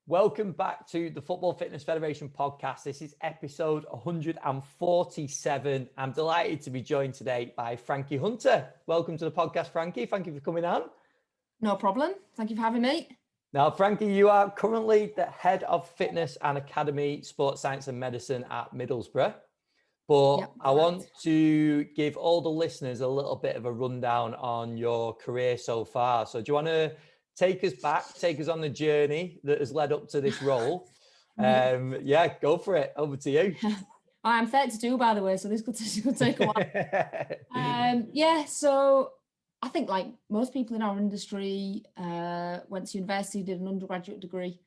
Welcome back to the Football Fitness Federation podcast. This is episode 147. I'm delighted to be joined today by Frankie Hunter. Welcome to the podcast, Frankie. Thank you for coming on. No problem. Thank you for having me. Now, Frankie, you are currently the head of fitness and academy, sports science and medicine at Middlesbrough. But Yep, I want to give all the listeners a little bit of a rundown on your career so far. So do you want to take us back, take us on the journey that has led up to this role? Yeah, go for it. Over to you. I'm 32, by the way, so this could take a while. So I think like most people in our industry, went to university, did an undergraduate degree,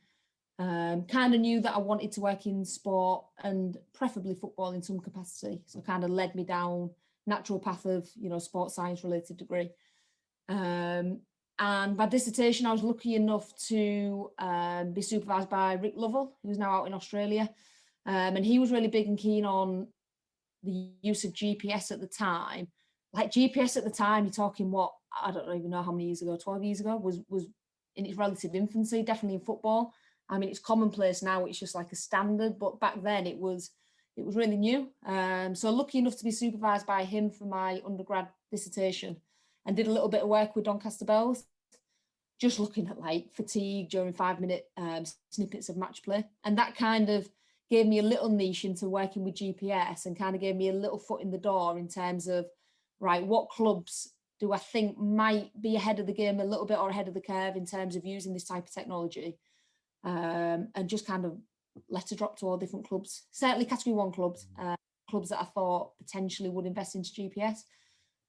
kind of knew that I wanted to work in sport and preferably football in some capacity. So kind of led me down natural path of, sports science related degree. And my dissertation, I was lucky enough to be supervised by Rick Lovell, who's now out in Australia. And he was really big and keen on the use of GPS at the time. Like GPS at the time, you're talking I don't even know how many years ago, 12 years ago, was in its relative infancy, definitely in football. I mean, it's commonplace now, it's just like a standard, but back then it was really new. So lucky enough to be supervised by him for my undergrad dissertation. And did a little bit of work with Doncaster Bells, just looking at like fatigue during 5-minute snippets of match play. And that kind of gave me a little niche into working with GPS and kind of gave me a little foot in the door in terms of, right, what clubs do I think might be ahead of the game a little bit or ahead of the curve in terms of using this type of technology? And just kind of letter drop to all different clubs, certainly category 1 clubs, clubs that I thought potentially would invest into GPS.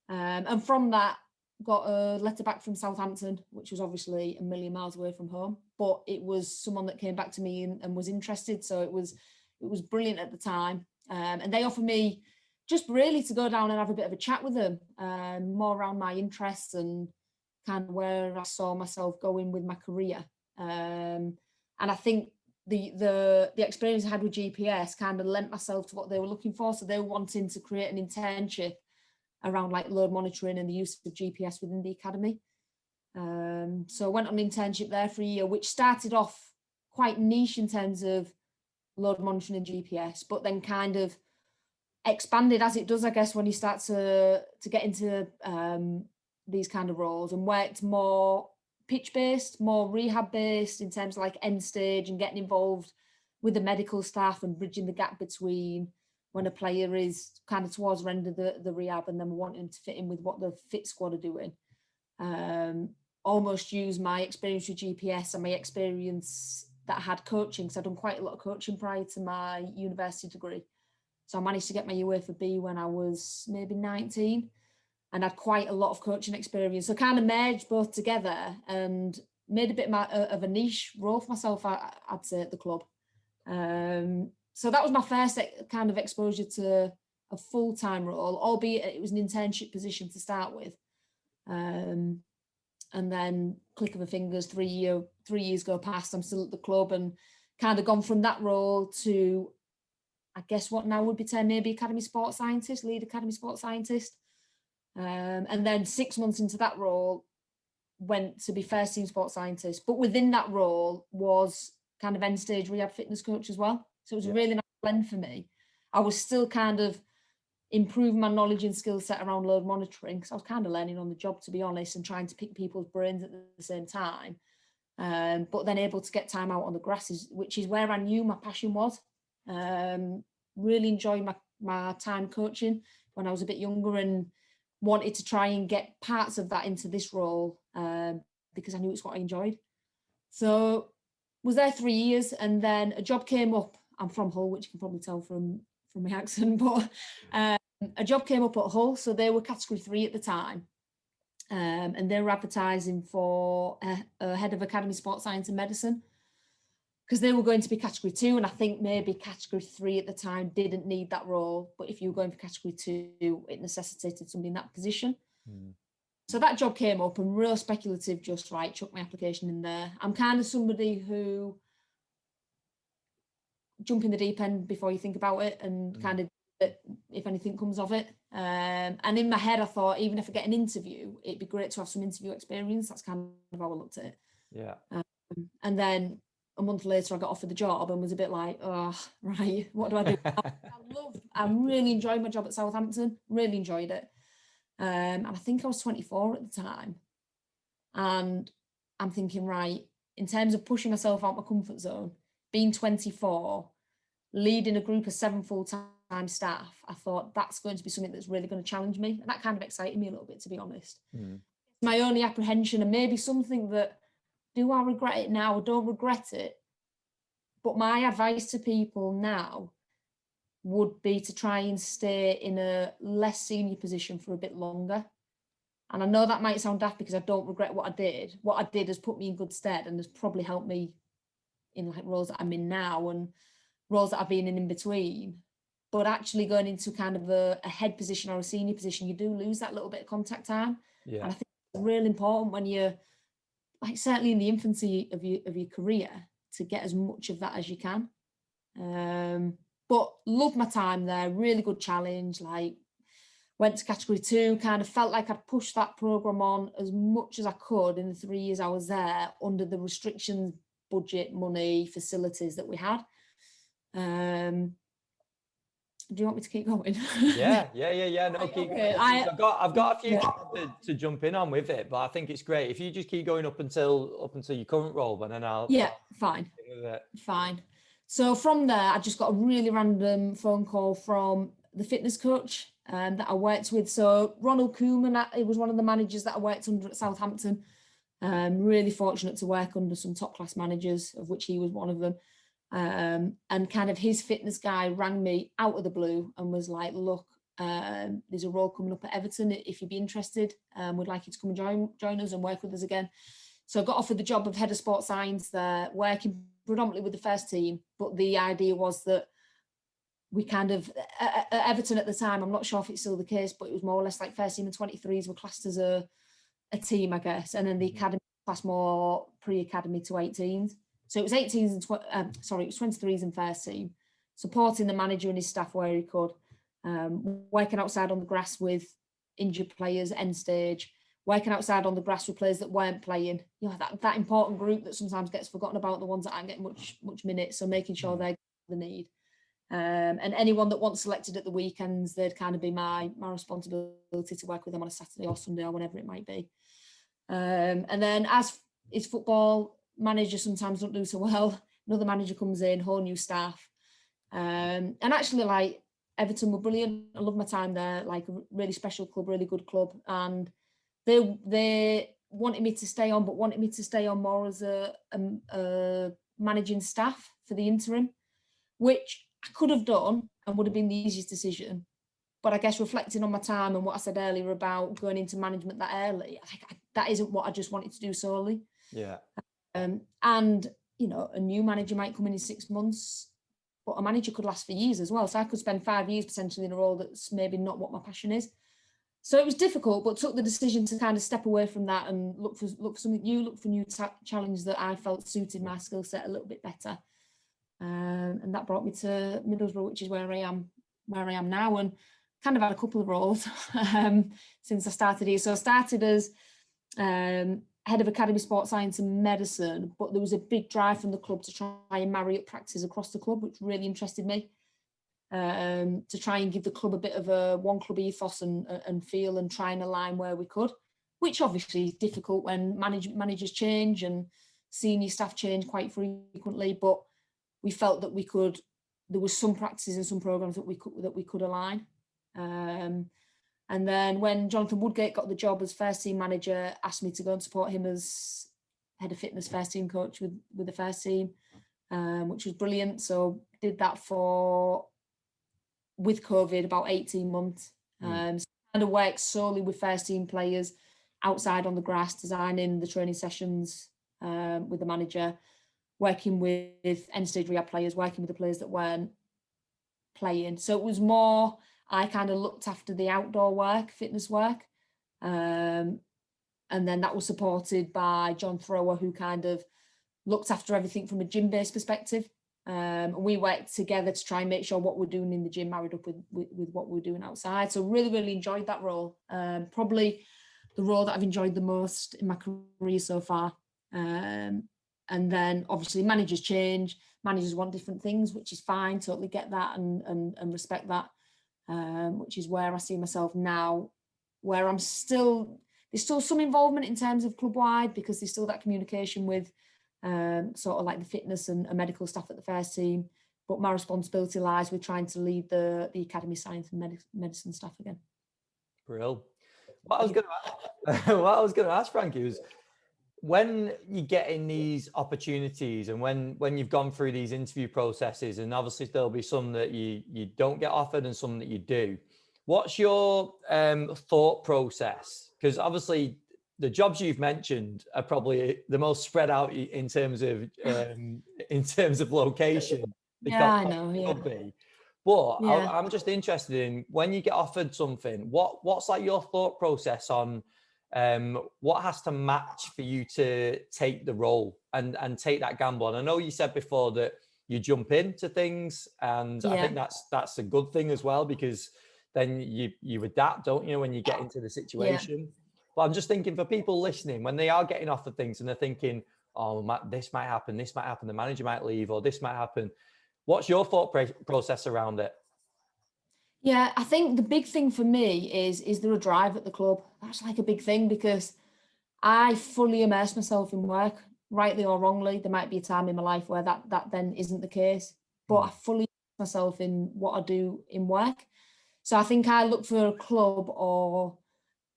And from that, got a letter back from Southampton, which was obviously a million miles away from home, but it was someone that came back to me and was interested. So it was brilliant at the time. And they offered me just really to go down and have a bit of a chat with them, more around my interests and kind of where I saw myself going with my career. And I think the experience I had with GPS kind of lent myself to what they were looking for. So they were wanting to create an internship around like load monitoring and the use of GPS within the academy. So I went on an internship there for a year, which started off quite niche in terms of load monitoring and GPS, but then kind of expanded as it does, I guess, when you start to get into these kind of roles, and worked more pitch-based, more rehab-based in terms of like end stage and getting involved with the medical staff and bridging the gap between when a player is kind of towards the end of the rehab and then wanting to fit in with what the fit squad are doing. Almost use my experience with GPS and my experience that I had coaching, because I'd done quite a lot of coaching prior to my university degree. So I managed to get my UEFA B when I was maybe 19 and had quite a lot of coaching experience. So kind of merged both together and made a bit of a niche role for myself, I'd say, at the club. So that was my first kind of exposure to a full-time role, albeit it was an internship position to start with. And then click of the fingers, 3 years go past, I'm still at the club, and kind of gone from that role to, I guess, what now would be termed maybe academy sports scientist, lead academy sports scientist. And then 6 months into that role, went to be first team sports scientist. But within that role was kind of end stage rehab fitness coach as well. So it was a really nice blend for me. I was still kind of improving my knowledge and skill set around load monitoring, because I was kind of learning on the job, to be honest, and trying to pick people's brains at the same time. But then able to get time out on the grasses, which is where I knew my passion was. Really enjoyed my time coaching when I was a bit younger, and wanted to try and get parts of that into this role, because I knew it's what I enjoyed. So was there 3 years, and then a job came up. I'm from Hull, which you can probably tell from my accent, but a job came up at Hull. So they were category 3 at the time. And they were advertising for a head of academy sports science and medicine, because they were going to be category 2. And I think maybe category 3 at the time didn't need that role. But if you were going for category 2, it necessitated somebody in that position. So that job came up, and real speculative, just right, chuck my application in there. I'm kind of somebody who jump in the deep end before you think about it, and kind of if anything comes of it. And in my head, I thought, even if I get an interview, it'd be great to have some interview experience. That's kind of how I looked at it. Yeah. And then a month later, I got offered the job and was a bit like, oh, right, what do I do? I really enjoyed my job at Southampton, really enjoyed it. And I think I was 24 at the time. And I'm thinking, right, in terms of pushing myself out my comfort zone, being 24, leading a group of 7 full-time staff, I thought that's going to be something that's really going to challenge me. And that kind of excited me a little bit, to be honest. My only apprehension, and maybe something that, do I regret it now? I don't regret it. But my advice to people now would be to try and stay in a less senior position for a bit longer. And I know that might sound daft because I don't regret what I did. What I did has put me in good stead and has probably helped me in like roles that I'm in now and roles that I've been in between. But actually going into kind of a head position or a senior position, you do lose that little bit of contact time. Yeah. And I think it's really important when you're, like, certainly in the infancy of your career, to get as much of that as you can. But loved my time there, really good challenge, like went to category 2, kind of felt like I'd pushed that programme on as much as I could in the 3 years I was there under the restrictions, budget, money, facilities that we had. Do you want me to keep going? Yeah. No, keep Okay, I've got a few to jump in on with it, but I think it's great if you just keep going up until your current role, but then I'll fine. So from there, I just got a really random phone call from the fitness coach that I worked with. So Ronald Koeman, he was one of the managers that I worked under at Southampton. Really fortunate to work under some top class managers, of which he was one of them. And kind of his fitness guy rang me out of the blue and was like, look, there's a role coming up at Everton if you'd be interested. We'd like you to come and join us and work with us again. So I got offered the job of head of sports science there, working predominantly with the first team. But the idea was that we kind of, at Everton at the time, I'm not sure if it's still the case, but it was more or less like first team and 23s were classed as a team, I guess. And then the academy class more pre-academy to 18s. So it was 18s and it was 23s and first team, supporting the manager and his staff where he could, working outside on the grass with injured players, end stage, working outside on the grass with players that weren't playing. You know, that important group that sometimes gets forgotten about, the ones that aren't getting much minutes. So making sure they get the need. And anyone that wasn't selected at the weekends, they'd kind of be my responsibility to work with them on a Saturday or Sunday or whenever it might be. And then as is football, manager sometimes don't do so well. Another manager comes in, whole new staff. And actually, like, Everton were brilliant. I love my time there, like a really special club, really good club. And they wanted me to stay on, but wanted me to stay on more as a managing staff for the interim, which I could have done and would have been the easiest decision. But I guess reflecting on my time and what I said earlier about going into management that early, that isn't what I just wanted to do solely. Yeah. And, you know, a new manager might come in 6 months, but a manager could last for years as well. So I could spend 5 years potentially in a role that's maybe not what my passion is. So it was difficult, but took the decision to kind of step away from that and look for something new, look for new challenge that I felt suited my skill set a little bit better. And that brought me to Middlesbrough, which is where I am now, and kind of had a couple of roles since I started here. So I started as head of Academy Sports Science and Medicine, but there was a big drive from the club to try and marry up practice across the club, which really interested me, to try and give the club a bit of a one club ethos and feel, and try and align where we could, which obviously is difficult when managers change and senior staff change quite frequently, but we felt that there was some practices and some programs that we could align. And then when Jonathan Woodgate got the job as first team manager, asked me to go and support him as head of fitness first team coach with the first team, which was brilliant. So did that with COVID about 18 months. So kind of worked solely with first team players outside on the grass, designing the training sessions with the manager, working with end stage rehab players, working with the players that weren't playing. So it was more, I kind of looked after the outdoor work, fitness work. And then that was supported by John Thrower, who kind of looked after everything from a gym-based perspective. And we worked together to try and make sure what we're doing in the gym married up with what we're doing outside. So really, really enjoyed that role. Probably the role that I've enjoyed the most in my career so far. And And then obviously managers change, managers want different things, which is fine, totally get that and respect that, which is where I see myself now, where there's still some involvement in terms of club wide, because there's still that communication with sort of like the fitness and medical staff at the first team. But my responsibility lies with trying to lead the academy science and medicine staff again. Brilliant. What I was going to ask, Frankie, was when you get in these opportunities and when you've gone through these interview processes, and obviously there'll be some that you don't get offered and some that you do. What's your thought process? Because obviously the jobs you've mentioned are probably the most spread out in terms of location. Yeah, I know. Yeah. But I'm just interested in, when you get offered something, what's like your thought process on what has to match for you to take the role and take that gamble? And I know you said before that you jump into things, and I think that's a good thing as well, because then you adapt, don't you, when you get into the situation. But I'm just thinking, for people listening, when they are getting offered things and they're thinking, oh, this might happen, the manager might leave, or this might happen. What's your thought process around it? Yeah, I think the big thing for me is there a drive at the club? That's like a big thing, because I fully immerse myself in work, rightly or wrongly. There might be a time in my life where that then isn't the case, but I fully immerse myself in what I do in work. So I think I look for a club or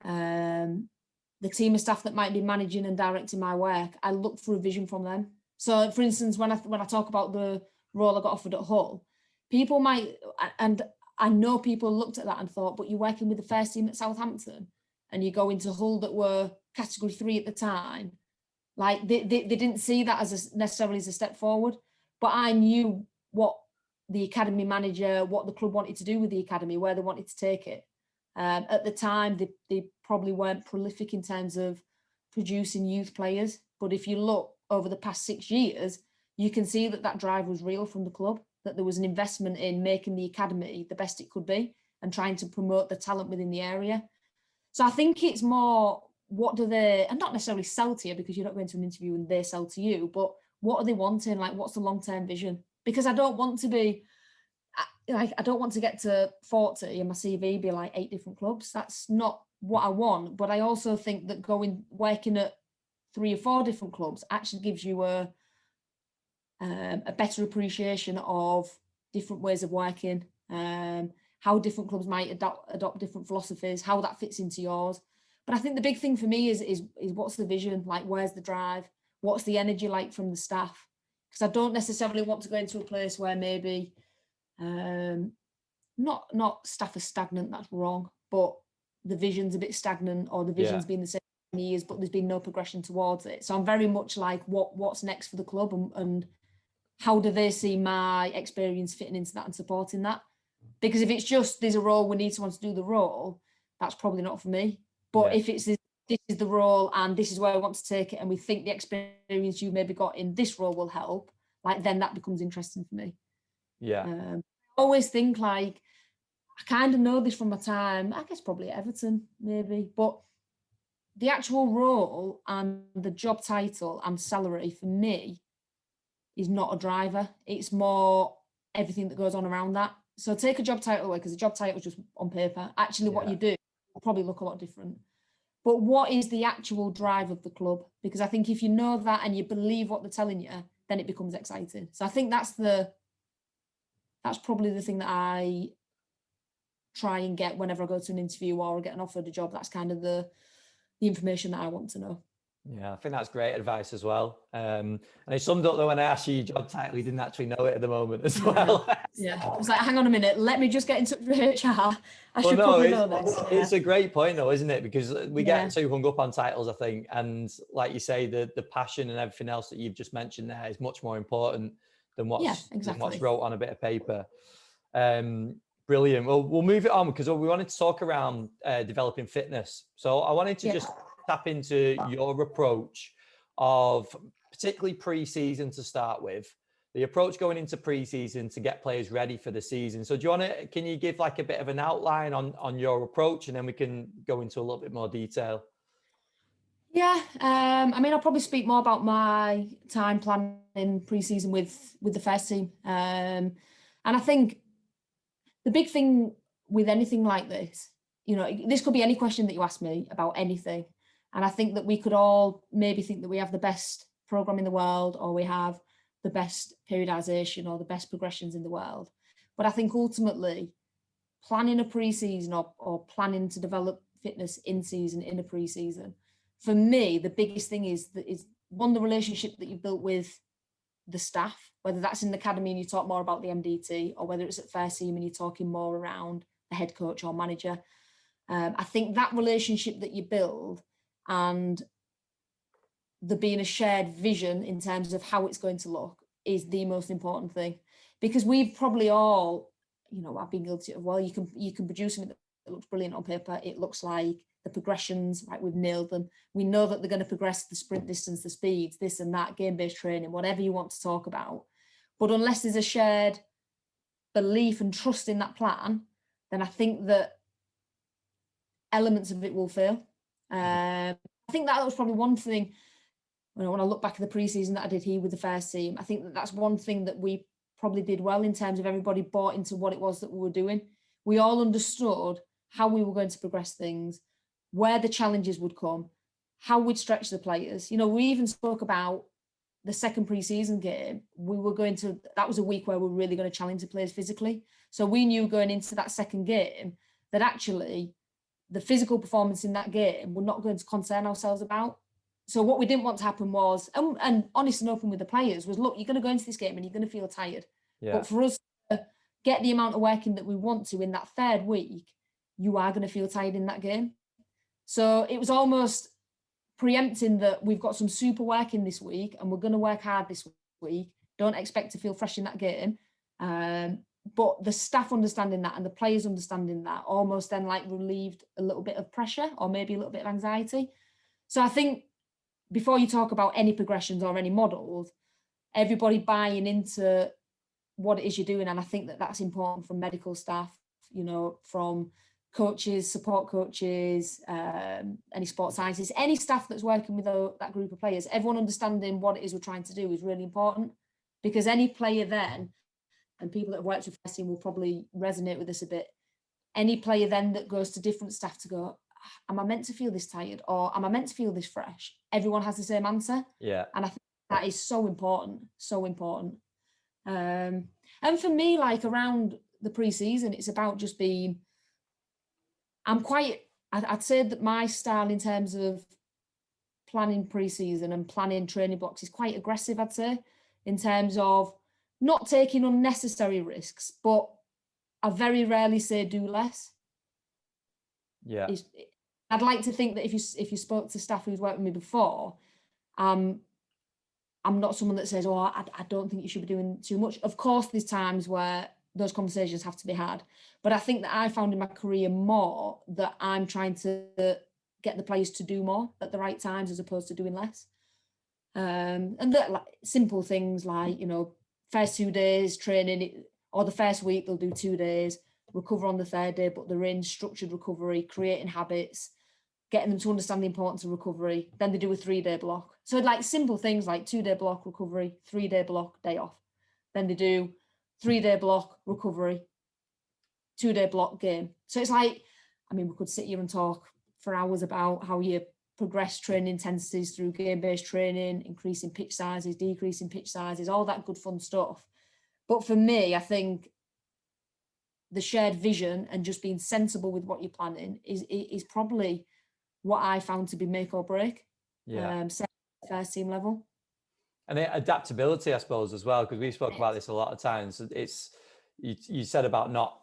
the team of staff that might be managing and directing my work. I look for a vision from them. So, for instance, when I talk about the role I got offered at Hull, people might, and I know people looked at that and thought, but you're working with the first team at Southampton and you go into Hull that were category 3 at the time. Like they didn't see that as necessarily as a step forward, but I knew what the academy manager, what the club wanted to do with the academy, where they wanted to take it. At the time, they probably weren't prolific in terms of producing youth players. But if you look over the past 6 years, you can see that drive was real from the club, that there was an investment in making the academy the best it could be and trying to promote the talent within the area. So I think it's more, what do they, and not necessarily sell to you, because you're not going to an interview and they sell to you, but what are they wanting? Like, what's the long-term vision? Because I don't want to be, like, I don't want to get to 40 and my CV be like 8 different clubs. That's not what I want. But I also think that working at 3 or 4 different clubs actually gives you a better appreciation of different ways of working, how different clubs might adopt different philosophies, how that fits into yours. But I think the big thing for me is what's the vision? Like, where's the drive? What's the energy like from the staff? Because I don't necessarily want to go into a place where maybe not staff are stagnant, that's wrong, but the vision's a bit stagnant, or the vision's been the same for years, but there's been no progression towards it. So I'm very much like, what's next for the club, and how do they see my experience fitting into that and supporting that? Because if it's just, there's a role, we need someone to do the role, that's probably not for me. But if it's this is the role and this is where I want to take it, and we think the experience you maybe got in this role will help, like, then that becomes interesting for me. I always think, like, I kind of know this from my time, I guess probably at Everton maybe, but the actual role and the job title and salary for me is not a driver. It's more everything that goes on around that. So take a job title away, because the job title is just on paper. Actually, what you do will probably look a lot different. But what is the actual drive of the club? Because I think if you know that and you believe what they're telling you, then it becomes exciting. So I think that's probably the thing that I try and get whenever I go to an interview or get an offer of a job. That's kind of the information that I want to know. Yeah, I think that's great advice as well. And it summed up, though, when I asked you your job title, you didn't actually know it at the moment as well. Yeah, I was like, hang on a minute, let me just get in touch with HR. Probably know this. It's a great point, though, isn't it? Because we get too hung up on titles, I think. And like you say, the passion and everything else that you've just mentioned there is much more important than what's wrote on a bit of paper. Brilliant. Well, we'll move it on, because we wanted to talk around developing fitness. So I wanted to just tap into your approach of, particularly pre-season to start with, the approach going into pre-season to get players ready for the season. So can you give like a bit of an outline on your approach, and then we can go into a little bit more detail? Yeah, I mean, I'll probably speak more about my time planning pre-season with the first team. And I think the big thing with anything like this, you know, this could be any question that you ask me about anything. And I think that we could all maybe think that we have the best program in the world, or we have the best periodization or the best progressions in the world. But I think ultimately planning a pre-season or planning to develop fitness in season, in a pre-season, for me, the biggest thing is one, the relationship that you've built with the staff, whether that's in the academy and you talk more about the MDT, or whether it's at first team and you're talking more around the head coach or manager. I think that relationship that you build, and there being a shared vision in terms of how it's going to look, is the most important thing. Because we've probably all, you know, I've been guilty of, well, you can produce something that looks brilliant on paper. It looks like the progressions, right, we've nailed them. We know that they're going to progress the sprint distance, the speeds, this and that, game-based training, whatever you want to talk about. But unless there's a shared belief and trust in that plan, then I think that elements of it will fail. I think that was probably one thing, you know, when I look back at the pre-season that I did here with the first team, I think that that's one thing that we probably did well, in terms of everybody bought into what it was that we were doing. We all understood how we were going to progress things, where the challenges would come, how we'd stretch the players. You know, we even spoke about the second pre-season game. That was a week where we were really going to challenge the players physically. So we knew going into that second game that actually the physical performance in that game we're not going to concern ourselves about. So what we didn't want to happen was, and honest and open with the players, was, look, you're going to go into this game and you're going to feel tired. Yeah. But for us to get the amount of working that we want to in that third week, you are going to feel tired in that game. So it was almost preempting that we've got some super work in this week and we're going to work hard this week. Don't expect to feel fresh in that game. But the staff understanding that and the players understanding that almost then like relieved a little bit of pressure, or maybe a little bit of anxiety. So I think before you talk about any progressions or any models, everybody buying into what it is you're doing. And I think that that's important from medical staff, you know, from coaches, support coaches, any sports scientists, any staff that's working with that group of players. Everyone understanding what it is we're trying to do is really important, because any player then, and people that have worked with first team will probably resonate with this a bit, any player then that goes to different staff to go, am I meant to feel this tired, or am I meant to feel this fresh? Everyone has the same answer. Yeah. And I think that is so important, so important. And for me, like around the pre-season, it's about just being, I'd say that my style in terms of planning pre-season and planning training blocks is quite aggressive, I'd say, in terms of not taking unnecessary risks, but I very rarely say do less. Yeah. I'd like to think that if you spoke to staff who's worked with me before, I'm not someone that says, oh, I don't think you should be doing too much. Of course, there's times where those conversations have to be had. But I think that I found in my career more that I'm trying to get the players to do more at the right times as opposed to doing less. And that, like, simple things like, you know, first 2 days training, or the first week they'll do 2 days, recover on the third day, but they're in structured recovery, creating habits, getting them to understand the importance of recovery. Then they do a 3-day block. So like simple things like 2-day block recovery, 3-day block, day off. Then they do 3-day block recovery, 2-day block game. So it's like, I mean, we could sit here and talk for hours about how you progress training intensities through game-based training, increasing pitch sizes, decreasing pitch sizes, all that good fun stuff. But for me, I think the shared vision and just being sensible with what you're planning is probably what I found to be make or break. Yeah. First team level. And adaptability, I suppose, as well, because we spoke about this a lot of times. It's you said about not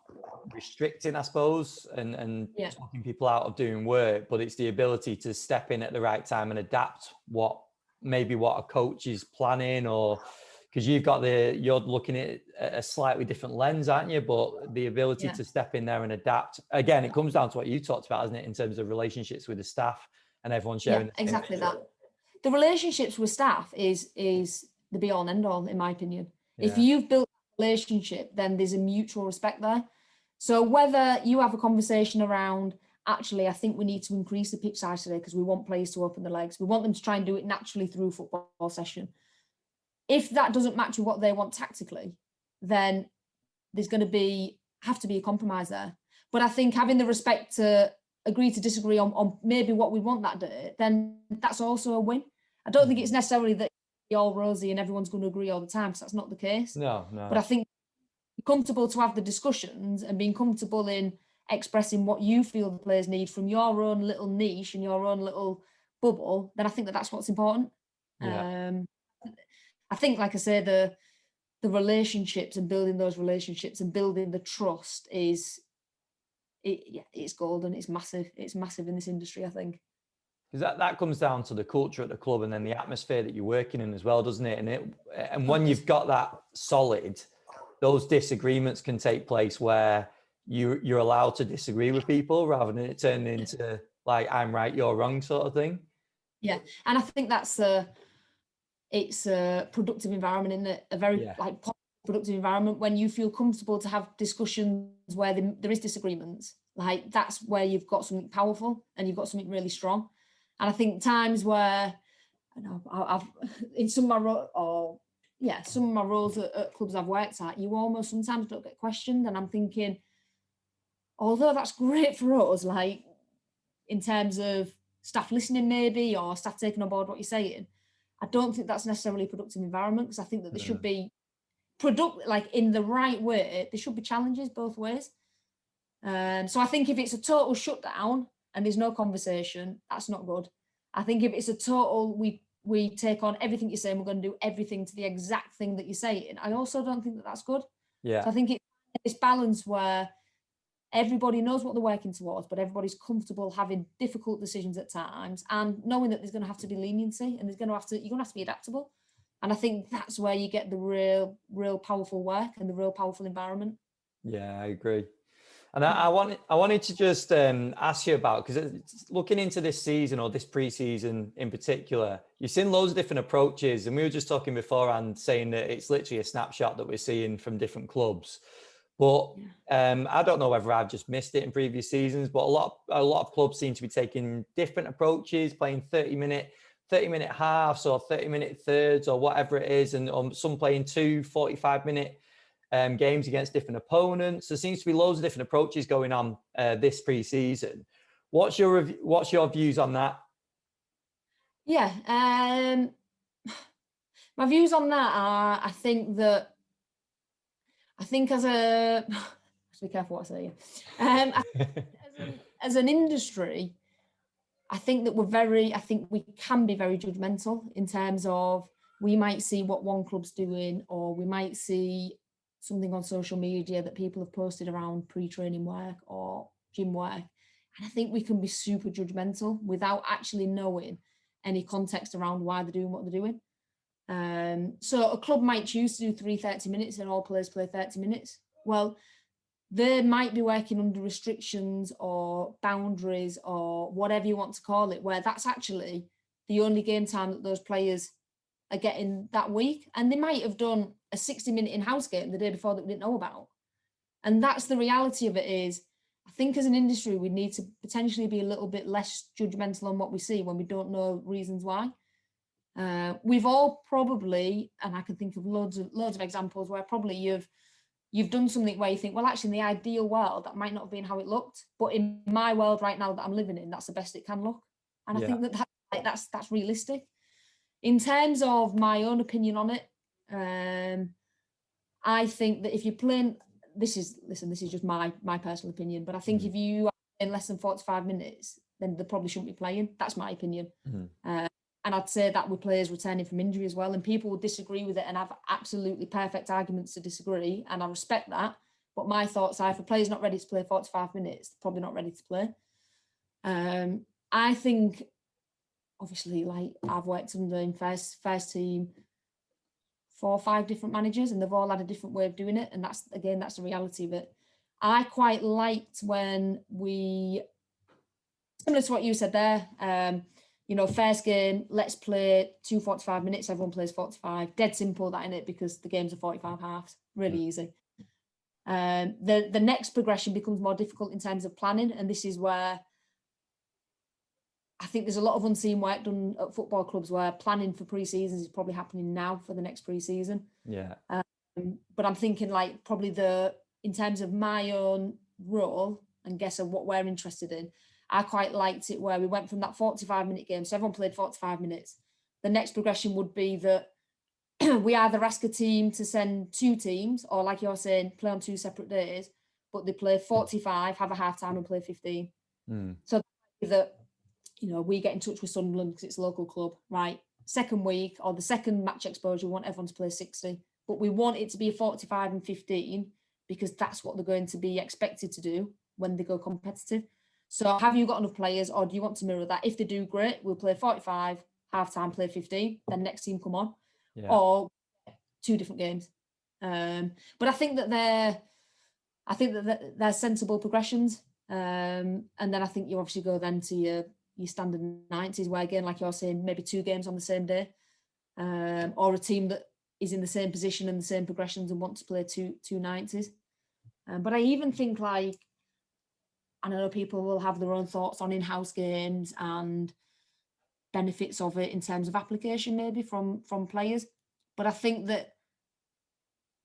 restricting, I suppose, and talking people out of doing work, but it's the ability to step in at the right time and adapt what a coach is planning, or because you're looking at a slightly different lens, aren't you? But the ability to step in there and adapt. Again, it comes down to what you talked about, isn't it, in terms of relationships with the staff and everyone sharing. Yeah, exactly that. The relationships with staff is the be all and end all, in my opinion. Yeah. If you've built a relationship, then there's a mutual respect there. So whether you have a conversation around, actually, I think we need to increase the pitch size today because we want players to open the legs. We want them to try and do it naturally through football session. If that doesn't match with what they want tactically, then there's going to have to be a compromise there. But I think having the respect to agree to disagree on maybe what we want that day, then that's also a win. I don't think it's necessarily that you're all rosy and everyone's going to agree all the time, because that's not the case. No. But I think comfortable to have the discussions and being comfortable in expressing what you feel the players need from your own little niche and your own little bubble, then I think that's what's important. Yeah. I think, like I say, the relationships and building those relationships and building the trust it's golden. It's massive. It's massive in this industry, I think. Because that comes down to the culture at the club and then the atmosphere that you're working in as well, doesn't it? And when you've got that solid, those disagreements can take place where you're allowed to disagree with people rather than it turning into like, I'm right, you're wrong sort of thing. Yeah. And I think it's a productive environment, isn't it? A very productive environment when you feel comfortable to have discussions where there is disagreements. Like, that's where you've got something powerful and you've got something really strong. And I think times where, I've in some of my roles at clubs I've worked at, you almost sometimes don't get questioned. And I'm thinking, although that's great for us, like in terms of staff listening maybe, or staff taking on board what you're saying, I don't think that's necessarily a productive environment, because I think that there should be like in the right way, there should be challenges both ways. So I think if it's a total shutdown and there's no conversation, that's not good. I think if it's a total, we take on everything you're saying, we're going to do everything to the exact thing that you're saying, I also don't think that's good. Yeah. So I think it's this balance where everybody knows what they're working towards, but everybody's comfortable having difficult decisions at times and knowing that there's going to have to be leniency and you're going to have to be adaptable. And I think that's where you get the real powerful work and the real powerful environment. Yeah, I agree. And I wanted to just ask you about, because looking into this season or this pre-season in particular, you've seen loads of different approaches, and we were just talking beforehand saying that it's literally a snapshot that we're seeing from different clubs. But I don't know whether I've just missed it in previous seasons, but a lot of clubs seem to be taking different approaches, playing 30-minute halves or 30-minute thirds or whatever it is, and some playing 2 45-minute games against different opponents. There seems to be loads of different approaches going on this pre-season. What's your views on that? Yeah, my views on that are, I think as a, be careful what I say. As an industry, I think that we can be very judgmental in terms of, we might see what one club's doing, or we might see something on social media that people have posted around pre-training work or gym work. And I think we can be super judgmental without actually knowing any context around why they're doing what they're doing. So a club might choose to do 3 30 minutes and all players play 30 minutes. Well, they might be working under restrictions or boundaries or whatever you want to call it, where that's actually the only game time that those players are getting that week. And they might have done a 60-minute in-house game the day before that we didn't know about. And that's the reality of it. Is, I think as an industry, we need to potentially be a little bit less judgmental on what we see when we don't know reasons why. We've all probably, and I can think of loads of examples where probably you've done something where you think, well, actually in the ideal world, that might not have been how it looked. But in my world right now that I'm living in, that's the best it can look. And I think that's realistic. In terms of my own opinion on it, I think that if you're playing, this is just my personal opinion, but I think if you are in less than 45 minutes, then they probably shouldn't be playing. That's my opinion. And I'd say that with players returning from injury as well. And people will disagree with it and have absolutely perfect arguments to disagree. And I respect that. But my thoughts are, if a player's not ready to play 45 minutes, they're probably not ready to play. I think, obviously, like I've worked under in first team 4 or 5 different managers, and they've all had a different way of doing it. And that's the reality of it. I quite liked when similar to what you said there, first game, let's play 2 45 minutes, everyone plays 45. Dead simple, that in it, because the games are 45 halves. Really easy. The next progression becomes more difficult in terms of planning, and this is where I think there's a lot of unseen work done at football clubs where planning for pre-seasons is probably happening now for the next pre-season. Yeah. But I'm thinking like probably in terms of my own role and guess of what we're interested in, I quite liked it where we went from that 45-minute game. So everyone played 45 minutes. The next progression would be that we either ask a team to send 2 teams, or like you're saying, play on 2 separate days, but they play 45, have a half time and play 15. So that, we get in touch with Sunderland because it's a local club, right? Second week or the second match exposure, we want everyone to play 60, but we want it to be a 45 and 15 because that's what they're going to be expected to do when they go competitive. So have you got enough players, or do you want to mirror that? If they do, great, we'll play 45, half time, play 15, then next team come on. Yeah. Or 2 different games. But I think that they're sensible progressions. And then I think you obviously go then to your standard 90s, where again, like you're saying, maybe 2 games on the same day, or a team that is in the same position and the same progressions and want to play two 90s. But I even think I know people will have their own thoughts on in-house games and benefits of it in terms of application, maybe from players. But I think that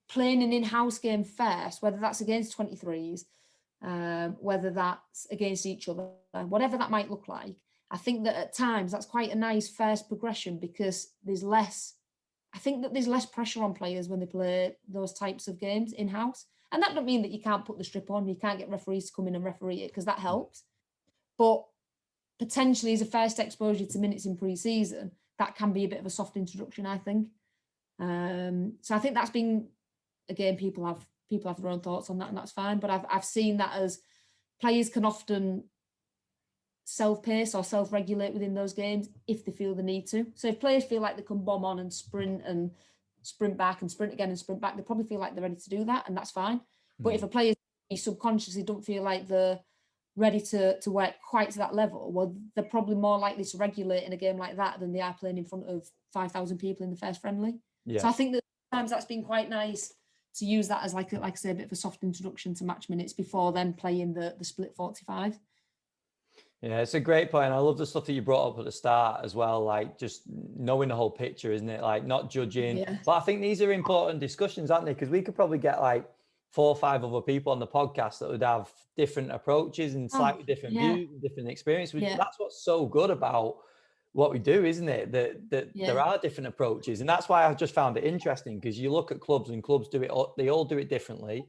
playing an in-house game first, whether that's against 23s, whether that's against each other, whatever that might look like, I think that at times that's quite a nice first progression because there's less pressure on players when they play those types of games in-house. And that doesn't mean that you can't put the strip on, you can't get referees to come in and referee it, because that helps. But potentially as a first exposure to minutes in pre-season, that can be a bit of a soft introduction, I think. So I think that's been, again, people have their own thoughts on that, and that's fine. But I've seen that as players can often self-pace or self-regulate within those games if they feel the need to. So if players feel like they can bomb on and sprint back and sprint again and sprint back, they probably feel like they're ready to do that, and that's fine. But if a player subconsciously don't feel like they're ready to work quite to that level, well, they're probably more likely to regulate in a game like that than they are playing in front of 5,000 people in the first friendly. Yeah. So I think that sometimes that's been quite nice to use that as like I say, a bit of a soft introduction to match minutes before then playing the split 45. Yeah, it's a great point. I love the stuff that you brought up at the start as well, like just knowing the whole picture, isn't it? Like not judging. Yeah. But I think these are important discussions, aren't they? Because we could probably get like 4 or 5 other people on the podcast that would have different approaches and slightly different views and different experiences. Yeah. That's what's so good about what we do, isn't it? That there are different approaches. And that's why I've just found it interesting, because you look at clubs and clubs they all do it differently.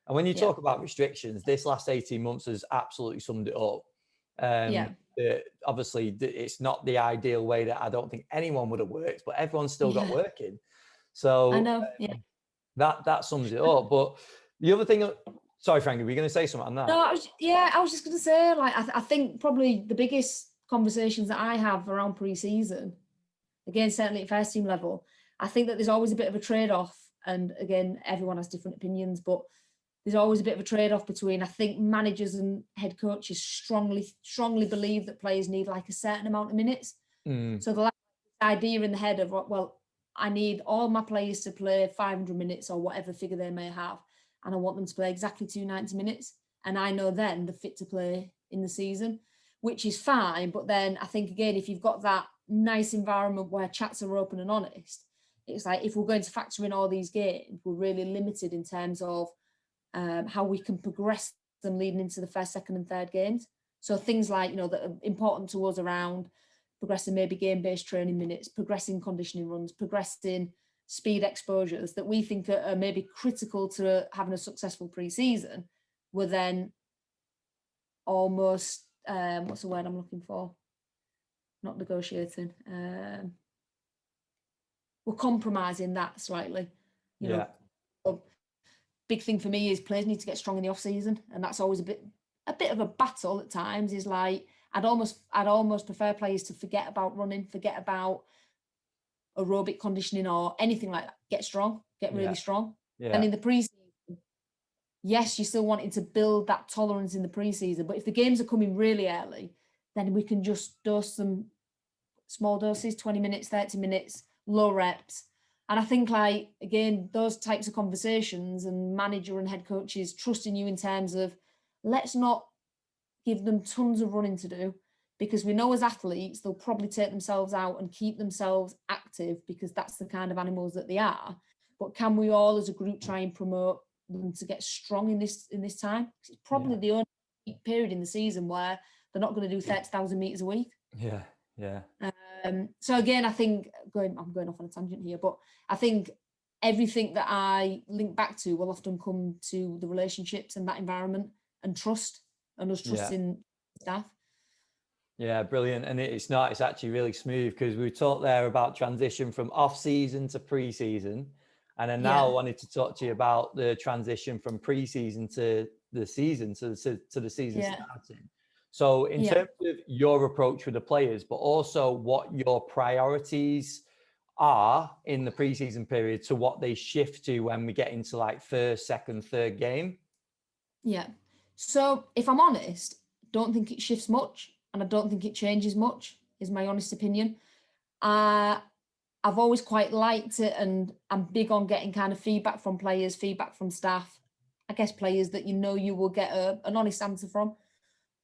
And when you talk about restrictions, this last 18 months has absolutely summed it up. Obviously it's not the ideal way that I don't think anyone would have worked, but everyone's still got working. So I know, that sums it up. But the other thing, sorry, Frankie, were you going to say something on that? No, I was just going to say, like, I think probably the biggest conversations that I have around pre-season, again, certainly at first team level, I think that there's always a bit of a trade-off, and again, everyone has different opinions, but there's always a bit of a trade-off between, I think managers and head coaches strongly believe that players need like a certain amount of minutes. So the idea in the head of, well, I need all my players to play 500 minutes or whatever figure they may have, and I want them to play exactly 290 minutes. And I know then they're fit to play in the season, which is fine. But then I think, again, if you've got that nice environment where chats are open and honest, it's like if we're going to factor in all these games, we're really limited in terms of how we can progress them leading into the first, second and third games. So things like, that are important to us around progressing maybe game-based training minutes, progressing conditioning runs, progressing speed exposures that we think are maybe critical to having a successful pre-season, we're then almost, what's the word I'm looking for? Not negotiating. We're compromising that slightly. You know, big thing for me is players need to get strong in the off season, and that's always a bit of a battle at times. Is like I'd almost prefer players to forget about running, forget about aerobic conditioning or anything like that. Get strong, get really strong. Yeah. And in the preseason, yes, you're still wanting to build that tolerance in the preseason, but if the games are coming really early, then we can just dose them small doses, 20 minutes, 30 minutes, low reps. And I think, like, again, those types of conversations and manager and head coaches trusting you in terms of, let's not give them tons of running to do. because we know as athletes, they'll probably take themselves out and keep themselves active because that's the kind of animals that they are. But can we all as a group try and promote them to get strong in this time? It's probably the only period in the season where they're not going to do 30,000 meters a week. Yeah, yeah. So again, I think I'm going off on a tangent here, but I think everything that I link back to will often come to the relationships and that environment and trust and us trusting staff. Yeah, brilliant. And it's actually really smooth, because we talked there about transition from off season to pre-season. And then now I wanted to talk to you about the transition from pre-season to the season, to the season starting. So in terms of your approach with the players, but also what your priorities are in the pre-season period to what they shift to when we get into like first, second, third game. Yeah. So if I'm honest, don't think it shifts much, and I don't think it changes much, is my honest opinion. I've always quite liked it, and I'm big on getting kind of feedback from players, feedback from staff, I guess players that you will get an honest answer from.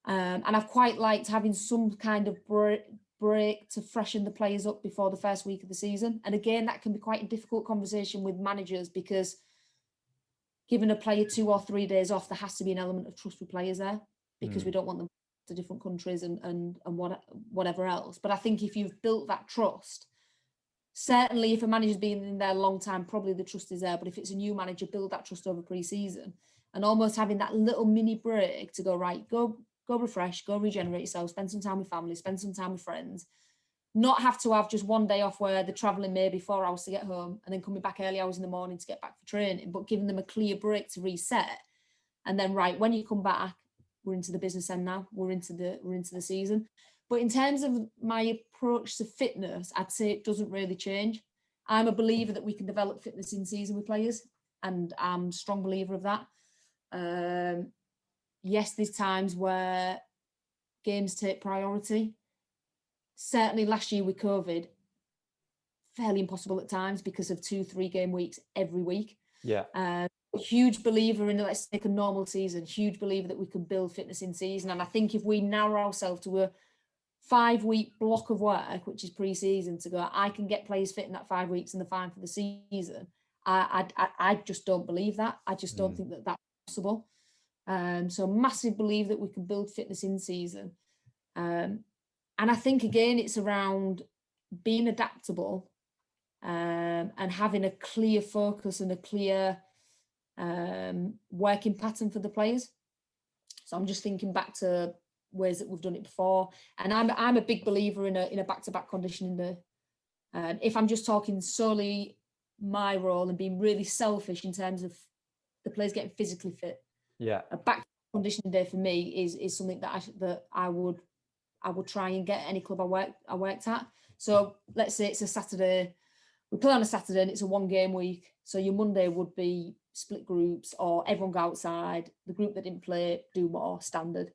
And I've quite liked having some kind of break to freshen the players up before the first week of the season. And again, that can be quite a difficult conversation with managers, because giving a player 2 or 3 days off, there has to be an element of trust with players there, because we don't want them to different countries and whatever else. But I think if you've built that trust, certainly if a manager's been in there a long time, probably the trust is there. But if it's a new manager, build that trust over pre-season, and almost having that little mini break to go, right, go refresh, go regenerate yourself, spend some time with family, spend some time with friends, not have to have just one day off where they're traveling maybe 4 hours to get home and then coming back early hours in the morning to get back for training, but giving them a clear break to reset. And then, right, when you come back, we're into the business end now, we're into the season. But in terms of my approach to fitness, I'd say it doesn't really change. I'm a believer that we can develop fitness in season with players, and I'm a strong believer of that. Yes, there's times where games take priority. Certainly last year with COVID, fairly impossible at times because of 2-3 game weeks every week. Yeah. Huge believer in, let's take a normal season, huge believer that we can build fitness in season. And I think if we narrow ourselves to a 5-week block of work, which is pre-season, to go, I can get players fit in that 5 weeks and they're fine for the season. I just don't believe that. I just don't think that that's possible. So massive believe that we can build fitness in season. And I think, again, it's around being adaptable and having a clear focus and a clear working pattern for the players. So I'm just thinking back to ways that we've done it before. And I'm a big believer in a back-to-back conditioning day. If I'm just talking solely my role and being really selfish in terms of the players getting physically fit, a back conditioning day for me is something that I would try and get any club I worked at. So let's say it's a Saturday, we play on a Saturday and it's a 1-game week. So your Monday would be split groups, or everyone go outside. The group that didn't play do more standard.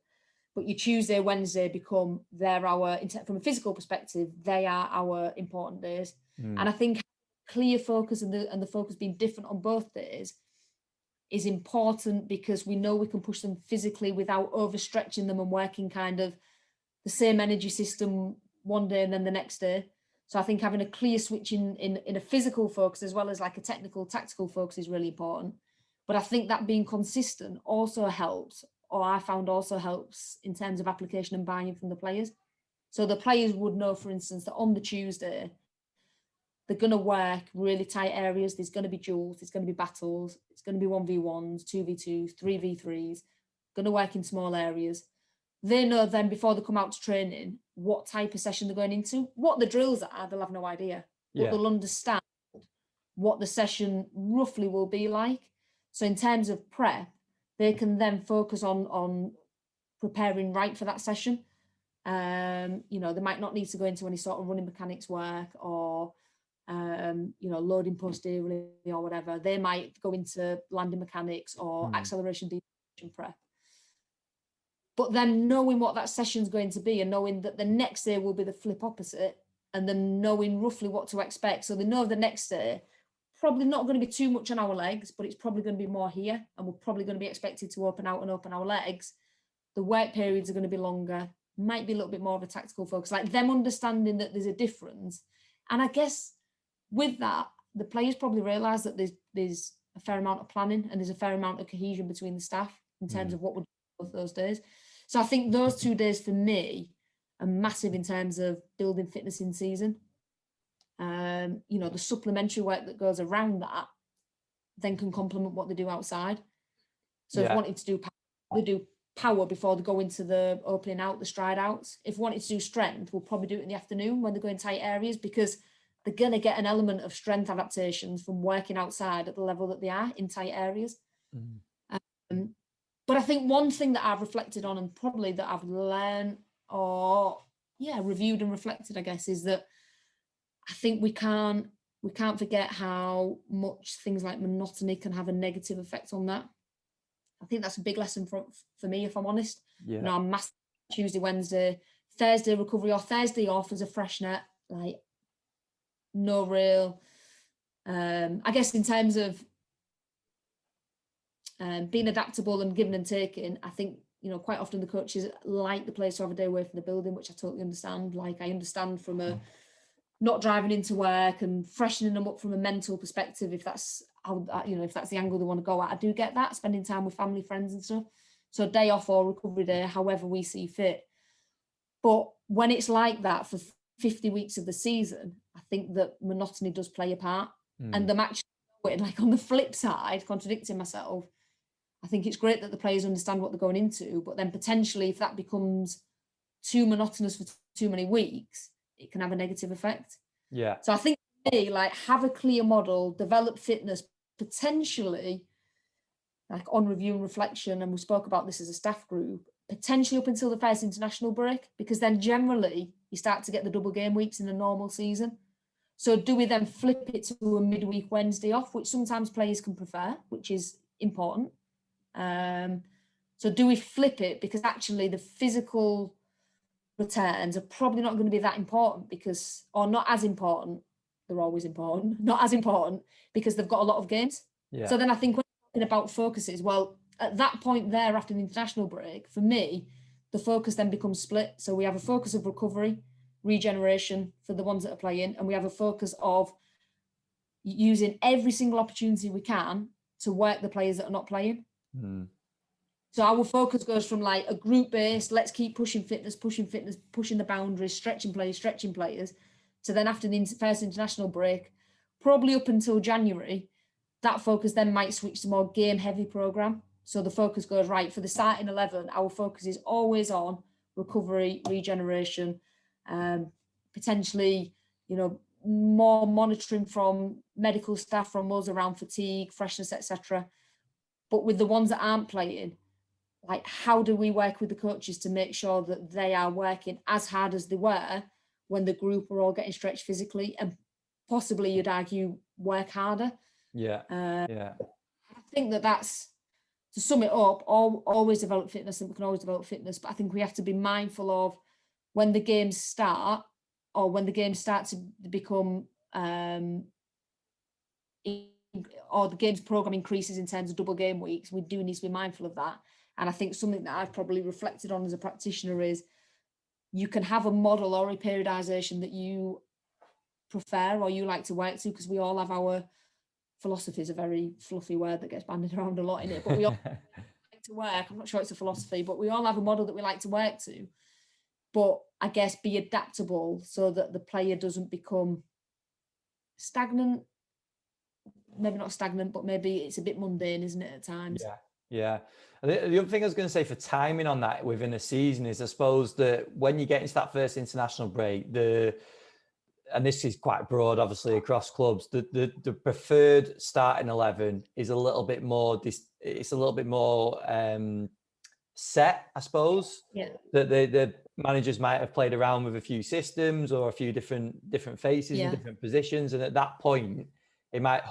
But your Tuesday, Wednesday become from a physical perspective, they are our important days. And I think clear focus and the focus being different on both days is important, because we know we can push them physically without overstretching them and working kind of the same energy system one day and then the next day. So I think having a clear switch in a physical focus as well as like a technical, tactical focus is really important. But I think that being consistent also helps, or I found also helps in terms of application and buy-in from the players. So the players would know, for instance, that on the Tuesday, they're going to work really tight areas. There's going to be duels, there's going to be battles, it's going to be 1v1s, 2v2s, 3v3s, going to work in small areas. They know then before they come out to training what type of session they're going into. What the drills are, they'll have no idea. But they'll understand what the session roughly will be like. So in terms of prep, they can then focus on preparing right for that session. They might not need to go into any sort of running mechanics work or loading posteriorly or whatever. They might go into landing mechanics or acceleration deceleration prep. But then knowing what that session's going to be and knowing that the next day will be the flip opposite, and then knowing roughly what to expect. So they know the next day, probably not going to be too much on our legs, but it's probably going to be more here, and we're probably going to be expected to open out our legs. The work periods are going to be longer. might be a little bit more of a tactical focus, like them understanding that there's a difference. And I guess with that, the players probably realise that there's a fair amount of planning and there's a fair amount of cohesion between the staff in terms of what we're doing both those days. So I think those 2 days for me are massive in terms of building fitness in season. You know, the supplementary work that goes around that then can complement what they do outside. So if wanting to do power, they do power before they go into the opening out, the stride outs. If wanting to do strength, we'll probably do it in the afternoon when they go in tight areas, because they're going to get an element of strength adaptations from working outside at the level that they are in tight areas. But I think one thing that I've reflected on, and probably that I've learned or reviewed and reflected, I guess, is that I think we can't forget how much things like monotony can have a negative effect on that. I think that's a big lesson for me, if I'm honest. You know, I'm massive Tuesday, Wednesday, Thursday recovery, or Thursday off as a fresh net, like no real, I guess in terms of being adaptable and giving and taking, I think, you know, quite often the coaches like the players to have a day away from the building, which I totally understand. Like, I understand from a not driving into work and freshening them up from a mental perspective, if that's how, you know, if that's the angle they want to go at. I do get that, spending time with family, friends and stuff. So a day off or recovery day, however we see fit. But when it's like that for 50 weeks of the season, I think that monotony does play a part. And them actually, like, on the flip side, contradicting myself, I think it's great that the players understand what they're going into, but then potentially if that becomes too monotonous for too many weeks, it can have a negative effect. So I think, like, have a clear model, develop fitness, potentially, like, on review and reflection, and we spoke about this as a staff group, potentially up until the first international break, because then generally you start to get the double game weeks in a normal season. So do we then flip it to a midweek Wednesday off, which sometimes players can prefer, which is important. So do we flip it? Because actually the physical returns are probably not going to be that important, because, or not as important, they're always important, not as important, because they've got a lot of games. So then I think when we're talking about focuses, well, at that point there, after the international break, for me, the focus then becomes split. So we have a focus of recovery, regeneration for the ones that are playing, and we have a focus of using every single opportunity we can to work the players that are not playing. So our focus goes from, like, a group based, let's keep pushing fitness, pushing the boundaries, stretching players, to then after the first international break, probably up until January, that focus then might switch to more game heavy program. So the focus goes, right, for the starting 11, our focus is always on recovery, regeneration, potentially, you know, more monitoring from medical staff from us around fatigue, freshness, etc. But with the ones that aren't playing, like, how do we work with the coaches to make sure that they are working as hard as they were when the group were all getting stretched physically, and possibly, you'd argue, work harder? I think that's, to sum it up, always develop fitness, and we can always develop fitness, but I think we have to be mindful of when the games start, or when the games start to become or the games program increases in terms of double game weeks, we do need to be mindful of that. And I think something that I've probably reflected on as a practitioner is, you can have a model or a periodization that you prefer or you like to work to, because we all have our philosophy, is a very fluffy word that gets bandied around a lot in it, but we all like to work. I'm not sure it's a philosophy, but we all have a model that we like to work to. But I guess be adaptable so that the player doesn't become stagnant. Maybe not stagnant, but maybe it's a bit mundane, isn't it, at times? Yeah. The other thing I was going to say for timing on that within a season is, I suppose, that when you get into that first international break, and this is quite broad, obviously, across clubs, the preferred starting 11 is a little bit more, it's a little bit more set, I suppose. That the managers might have played around with a few systems or a few different faces in different positions, and at that point, it might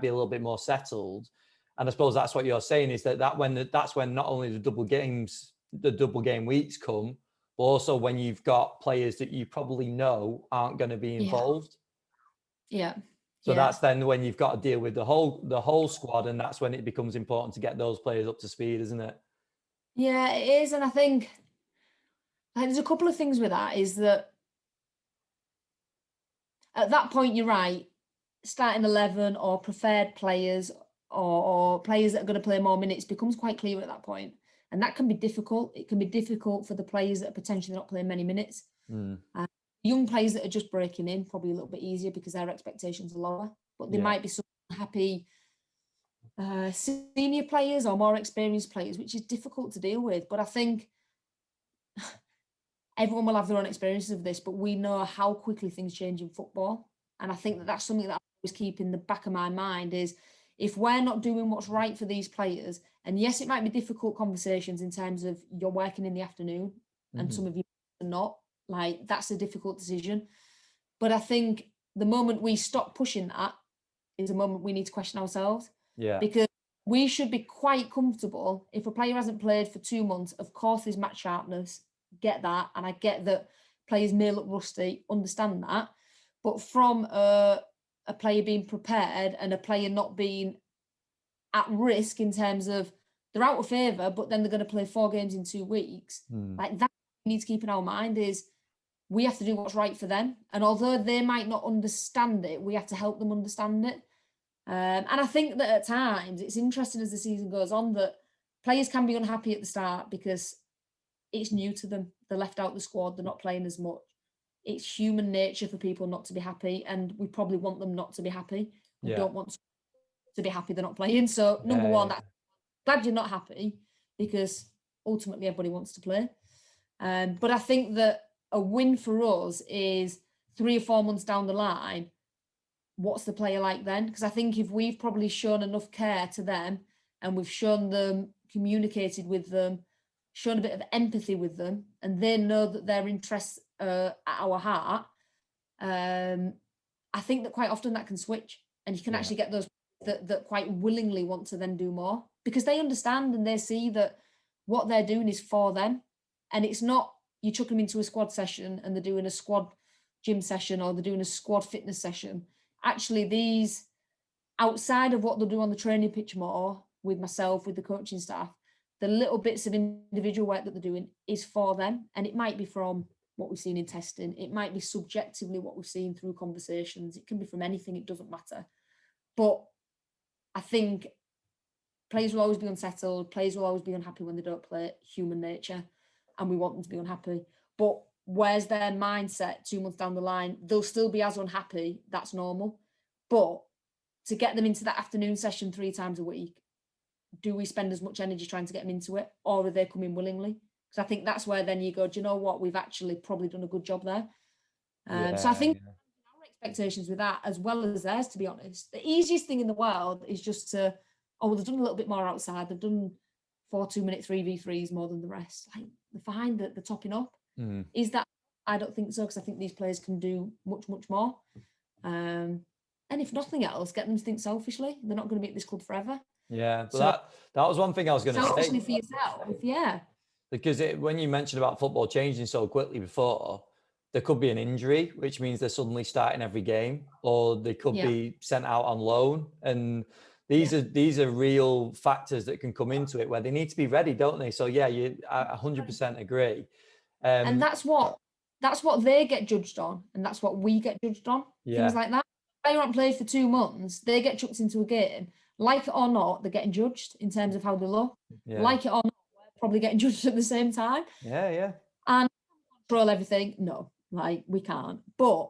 be a little bit more settled. And I suppose that's what you're saying, is that's when not only the double game weeks come, but also when you've got players that you probably know aren't going to be involved. So that's then when you've got to deal with the whole squad, and that's when it becomes important to get those players up to speed, isn't it? Yeah, it is. And I think I think there's a couple of things with that, is that at that point, you're right, starting 11 or preferred players or players that are going to play more minutes becomes quite clear at that point. And that can be difficult. It can be difficult for the players that are potentially not playing many minutes. Young players that are just breaking in, probably a little bit easier because their expectations are lower. But there might be some happy senior players or more experienced players, which is difficult to deal with. But I think everyone will have their own experiences of this, but we know how quickly things change in football. And I think that that's something that I always keep in the back of my mind, is if we're not doing what's right for these players, and yes, it might be difficult conversations in terms of you're working in the afternoon and some of you are not, like that's a difficult decision. But I think the moment we stop pushing that is a moment we need to question ourselves. Yeah. Because we should be quite comfortable if a player hasn't played for 2 months. Of course, there's match sharpness, get that, and I get that players may look rusty, understand that. But from a player being prepared and a player not being at risk in terms of they're out of favour, but then they're going to play 4 games in 2 weeks, like that we need to keep in our mind is we have to do what's right for them. And although they might not understand it, we have to help them understand it. And I think that at times it's interesting as the season goes on that players can be unhappy at the start because it's new to them. They're left out the squad. They're not playing as much. It's human nature for people not to be happy, and we probably want them not to be happy. We don't want to be happy they're not playing. So number one, that's glad you're not happy because ultimately everybody wants to play. But I think that a win for us is 3 or 4 months down the line. What's the player like then? Because I think if we've probably shown enough care to them and we've shown them, communicated with them, shown a bit of empathy with them, and they know that their interests are at our heart, I think that quite often that can switch and you can actually get those that quite willingly want to then do more because they understand and they see that what they're doing is for them. And it's not you chuck them into a squad session and they're doing a squad gym session or they're doing a squad fitness session. Actually, these outside of what they'll do on the training pitch more with myself, with the coaching staff, the little bits of individual work that they're doing is for them. And it might be from what we've seen in testing. It might be subjectively what we've seen through conversations. It can be from anything. It doesn't matter. But I think players will always be unsettled. Players will always be unhappy when they don't play. Human nature. And we want them to be unhappy. But where's their mindset 2 months down the line? They'll still be as unhappy. That's normal. But to get them into that afternoon session 3 times a week, do we spend as much energy trying to get them into it, or are they coming willingly? Because I think that's where then you go, do you know what? We've actually probably done a good job there. So I think our expectations with that, as well as theirs, to be honest, the easiest thing in the world is just to, they've done a little bit more outside. They've done 4 2-minute 3v3s more than the rest. Like they're fine, they're topping up. Is that? I don't think so, because I think these players can do much, much more. And if nothing else, get them to think selfishly. They're not going to be at this club forever. Yeah, but so, that was one thing I was going to say. Selfishly for yourself, yeah. Because when you mentioned about football changing so quickly before, there could be an injury, which means they're suddenly starting every game, or they could be sent out on loan. And these are real factors that can come into it where they need to be ready, don't they? So I 100% agree. And that's what they get judged on, and that's what we get judged on. Things like that. If they aren't played for 2 months, they get chucked into a game. Like it or not, they're getting judged in terms of how they look. Like it or not, we're probably getting judged at the same time. Yeah. And control everything? No, like we can't. But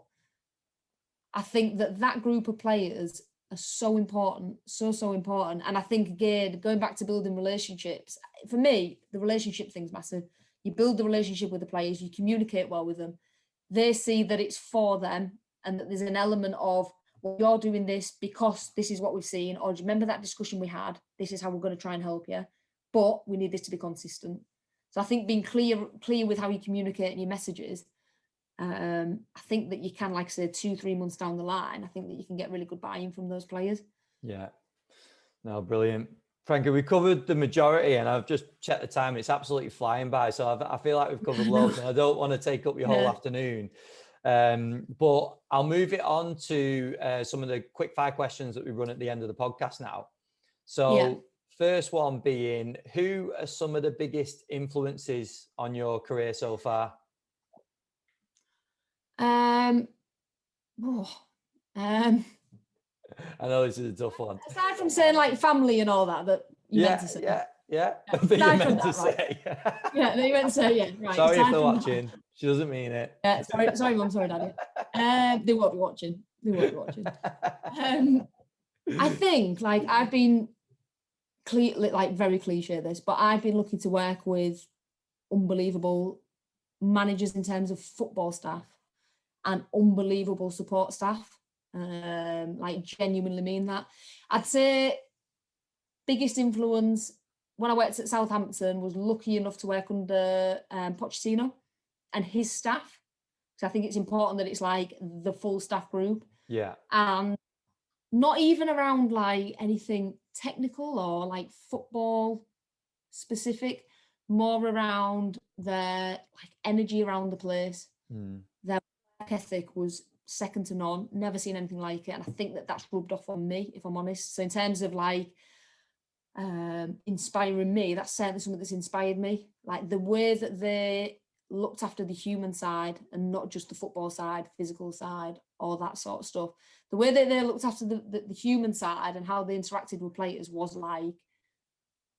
I think that group of players are so important, so important. And I think, again, going back to building relationships, for me, the relationship thing's massive. You build the relationship with the players, you communicate well with them. They see that it's for them and that there's an element of, well, you're doing this because this is what we've seen, or do you remember that discussion we had? This is how we're going to try and help you, but we need this to be consistent. So I think being clear with how you communicate and your messages, I think that you can, like I said, 2-3 months down the line, I think that you can get really good buy-in from those players. Yeah, no, brilliant. Frankie, we covered the majority, and I've just checked the time. It's absolutely flying by. So I feel like we've covered loads, and I don't want to take up your whole afternoon. But I'll move it on to some of the quick fire questions that we run at the end of the podcast now. So first one being, who are some of the biggest influences on your career so far? Oh, I know this is a tough one. aside from saying like family and all that you meant to say. Yeah. That you Aside from meant to that, right. say. Yeah, that you meant to say, yeah, right. Sorry if aside they're from watching. She doesn't mean it. Yeah, sorry, mum, sorry, daddy. They won't be watching. I think like I've been like very cliche this, but I've been lucky to work with unbelievable managers in terms of football staff and unbelievable support staff. Like genuinely mean that. I'd say biggest influence when I worked at Southampton was lucky enough to work under Pochettino and his staff. So I think it's important that it's like the full staff group. Yeah. And not even around like anything technical or like football specific, more around their like energy around the place. Their work ethic was second to none. Never seen anything like it. And I think that that's rubbed off on me, if I'm honest. So in terms of like inspiring me, that's certainly something that's inspired me. Like the way that they looked after the human side and not just the football side, physical side, all that sort of stuff. The way that they looked after the human side and how they interacted with players was like,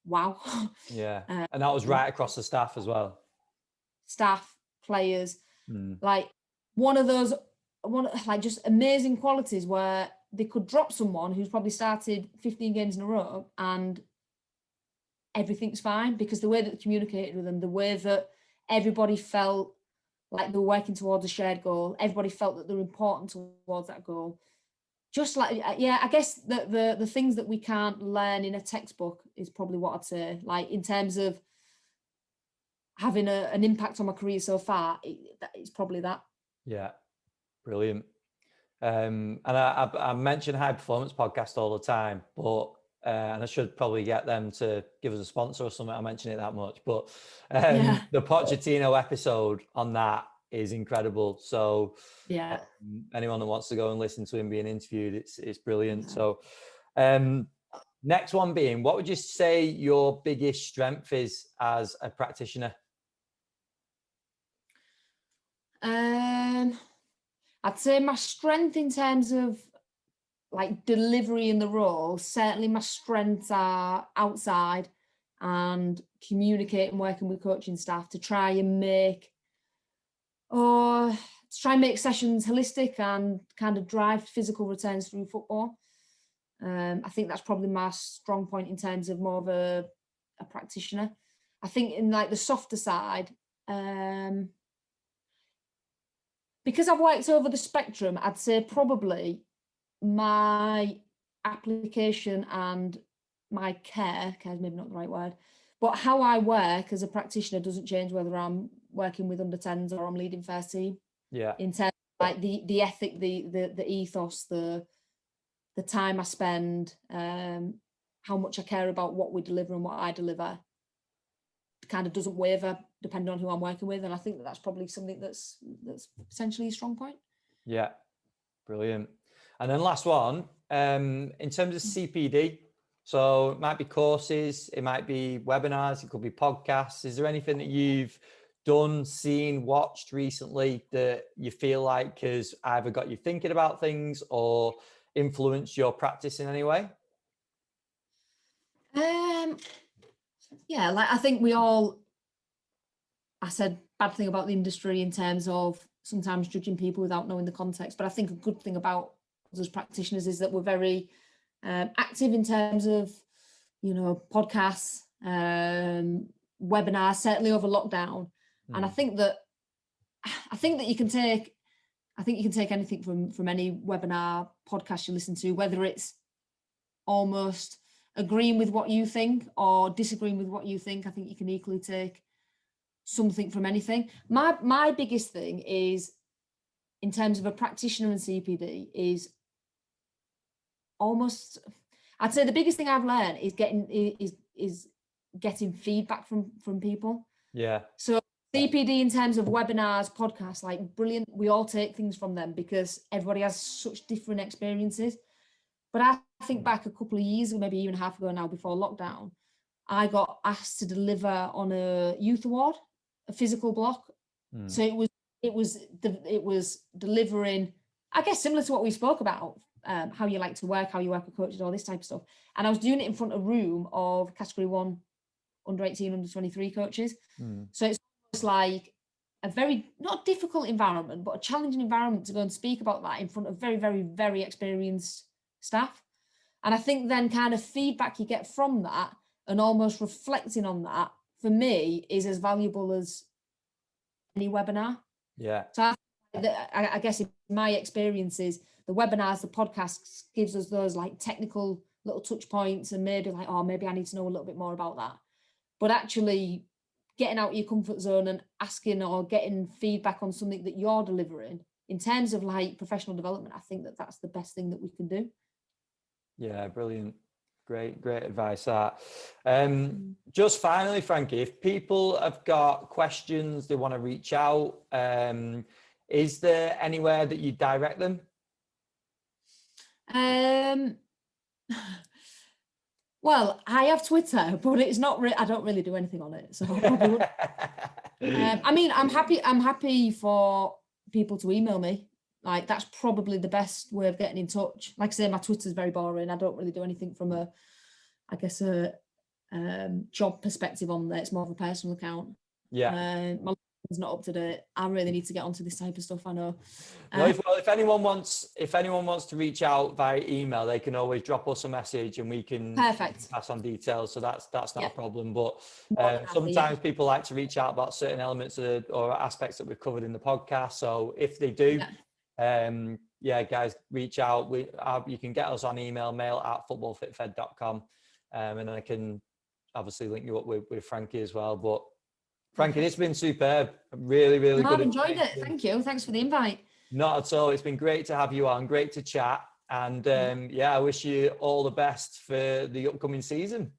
wow. Yeah. And that was right across the staff as well. Staff, players, like like just amazing qualities where they could drop someone who's probably started 15 games in a row and everything's fine, because the way that they communicated with them, the way that everybody felt like they were working towards a shared goal, everybody felt that they were important towards that goal. Just like, yeah, I guess the things that we can't learn in a textbook is probably what I'd say. Like in terms of having an impact on my career so far, it's probably that. Yeah, brilliant. And I mention High Performance Podcast all the time, but and I should probably get them to give us a sponsor or something. I mention it that much, but the Pochettino episode on that is incredible. So yeah, anyone that wants to go and listen to him being interviewed, it's brilliant. So next one being, what would you say your biggest strength is as a practitioner? I'd say my strength in terms of like delivery in the role, certainly my strengths are outside and communicating, working with coaching staff to try and make sessions holistic and kind of drive physical returns through football. I think that's probably my strong point in terms of more of a practitioner. I think in like the softer side, because I've worked over the spectrum, I'd say probably my application and my care is maybe not the right word, but how I work as a practitioner doesn't change whether I'm working with under 10s or I'm leading first team. Yeah. In terms of like the ethic, the ethos, the time I spend, how much I care about what we deliver and what I deliver, kind of doesn't waver depending on who I'm working with. And I think that's probably something that's potentially a strong point. Yeah, brilliant. And then last one, in terms of CPD, so it might be courses, it might be webinars, it could be podcasts. Is there anything that you've done, seen, watched recently that you feel like has either got you thinking about things or influenced your practice in any way? Yeah, like I think I said bad thing about the industry in terms of sometimes judging people without knowing the context, but I think a good thing about us as practitioners is that we're very active in terms of, podcasts, webinars, certainly over lockdown. And I think that you can take anything from any webinar podcast you listen to, whether it's almost agreeing with what you think or disagreeing with what you think. I think you can equally take something from anything. My biggest thing is, in terms of a practitioner and CPD, is almost, I'd say the biggest thing I've learned is getting feedback from people. Yeah. So CPD in terms of webinars, podcasts, like brilliant. We all take things from them because everybody has such different experiences. But But I think back a couple of years, maybe a year and a half ago now, before lockdown, I got asked to deliver on a youth award, a physical block. So it was delivering, I guess, similar to what we spoke about, how you like to work, how you work with coaches, all this type of stuff. And I was doing it in front of a room of category 1, under 18, under 23 coaches. So it's almost like a very, not difficult environment, but a challenging environment to go and speak about that in front of very, very, very experienced staff. And I think then kind of feedback you get from that and almost reflecting on that, for me, is as valuable as any webinar. Yeah. So I guess in my experiences, the webinars, the podcasts gives us those like technical little touch points and maybe like, oh, maybe I need to know a little bit more about that. But actually getting out of your comfort zone and asking or getting feedback on something that you're delivering in terms of like professional development, I think that that's the best thing that we can do. Yeah, brilliant. Great advice that. Just finally, Frankie, if people have got questions, they want to reach out, is there anywhere that you direct them? Well, I have Twitter, but it's not. I don't really do anything on it, so I probably wouldn't. I mean, I'm happy for people to email me. Like, that's probably the best way of getting in touch. Like I say, my Twitter's very boring. I don't really do anything from a job perspective on there. It's more of a personal account. Yeah. My LinkedIn's not up to date. I really need to get onto this type of stuff, I know. If anyone wants to reach out via email, they can always drop us a message and we can pass on details. So that's not a problem. But sometimes people like to reach out about certain elements or aspects that we've covered in the podcast. So if they do, guys, reach out. You can get us on email, mail@footballfitfed.com, and I can obviously link you up with Frankie as well. But Frankie, it's been superb. Really good. I've enjoyed it. Thank you. Thanks for the invite. Not at all. It's been great to have you on. Great to chat. And I wish you all the best for the upcoming season.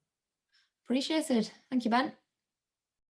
Appreciate it. Thank you, Ben.